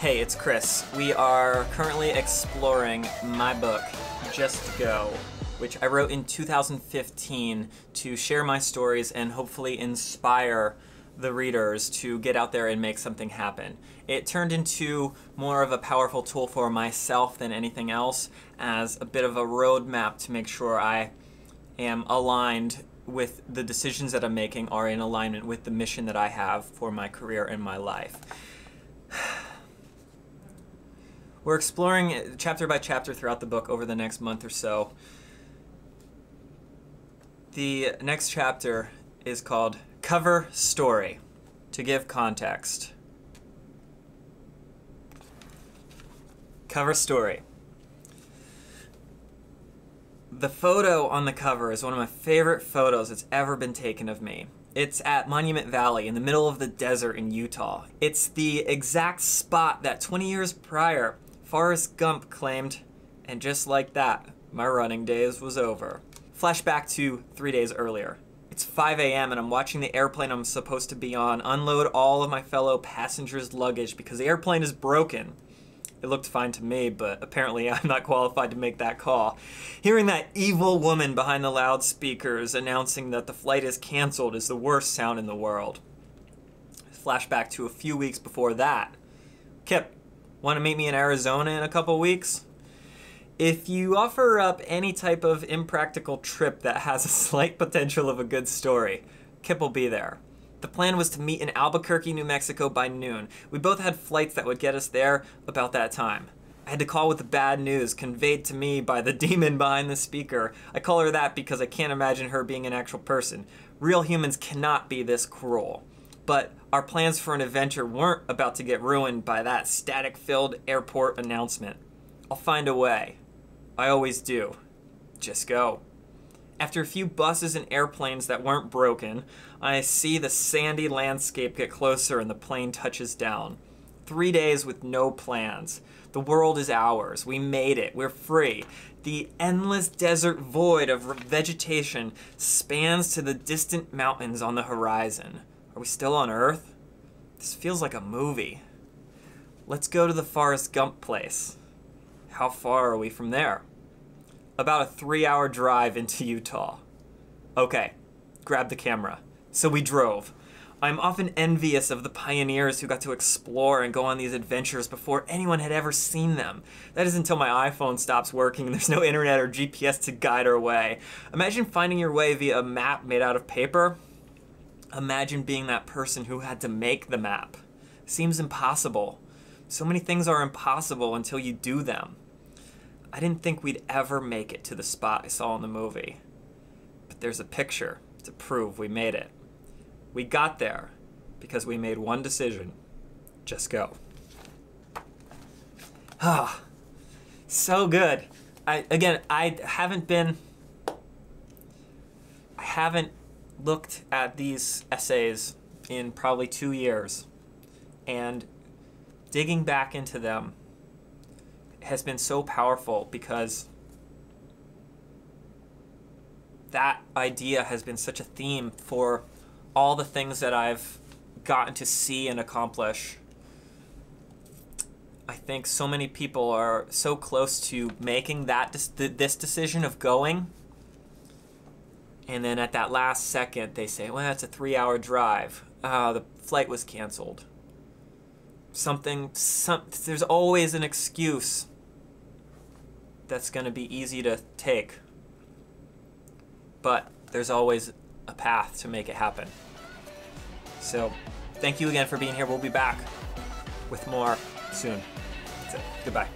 Hey, it's Chris. We are currently exploring my book, Just Go, which I wrote in 2015 to share my stories and hopefully inspire the readers to get out there and make something happen. It turned into more of a powerful tool for myself than anything else, as a bit of a roadmap to make sure I am aligned with the decisions that I'm making are in alignment with the mission that I have for my career and my life. We're exploring chapter by chapter throughout the book over the next month or so. The next chapter is called Cover Story. To give context. Cover story. The photo on the cover is one of my favorite photos that's ever been taken of me. It's at Monument Valley in the middle of the desert in Utah. It's the exact spot that 20 years prior, Forrest Gump claimed, and just like that, my running days was over. Flashback to 3 days earlier. It's 5 a.m. and I'm watching the airplane I'm supposed to be on unload all of my fellow passengers' luggage because the airplane is broken. It looked fine to me, but apparently I'm not qualified to make that call. Hearing that evil woman behind the loudspeakers announcing that the flight is canceled is the worst sound in the world. Flashback to a few weeks before that. Kip, want to meet me in Arizona in a couple weeks? If you offer up any type of impractical trip that has a slight potential of a good story, Kip will be there. The plan was to meet in Albuquerque, New Mexico by noon. We both had flights that would get us there about that time. I had to call with the bad news conveyed to me by the demon behind the speaker. I call her that because I can't imagine her being an actual person. Real humans cannot be this cruel. But our plans for an adventure weren't about to get ruined by that static-filled airport announcement. I'll find a way. I always do. Just go. After a few buses and airplanes that weren't broken, I see the sandy landscape get closer and the plane touches down. 3 days with no plans. The world is ours. We made it. We're free. The endless desert void of vegetation spans to the distant mountains on the horizon. Are we still on Earth? This feels like a movie. Let's go to the Forrest Gump place. How far are we from there? About a 3-hour drive into Utah. Okay, grab the camera. So we drove. I'm often envious of the pioneers who got to explore and go on these adventures before anyone had ever seen them. That is until my iPhone stops working and there's no internet or GPS to guide our way. Imagine finding your way via a map made out of paper. Imagine being that person who had to make the map. Seems impossible. So many things are impossible until you do them. I didn't think we'd ever make it to the spot I saw in the movie. But there's a picture to prove we made it. We got there because we made one decision. Just go. Ah, so good. I haven't looked at these essays in probably 2 years, and digging back into them has been so powerful because that idea has been such a theme for all the things that I've gotten to see and accomplish. I think so many people are so close to making this decision of going, and then at that last second they say, well, it's a 3-hour drive. The flight was canceled. There's always an excuse that's going to be easy to take, but there's always a path to make it happen. So thank you again for being here. We'll be back with more soon. That's it. Goodbye.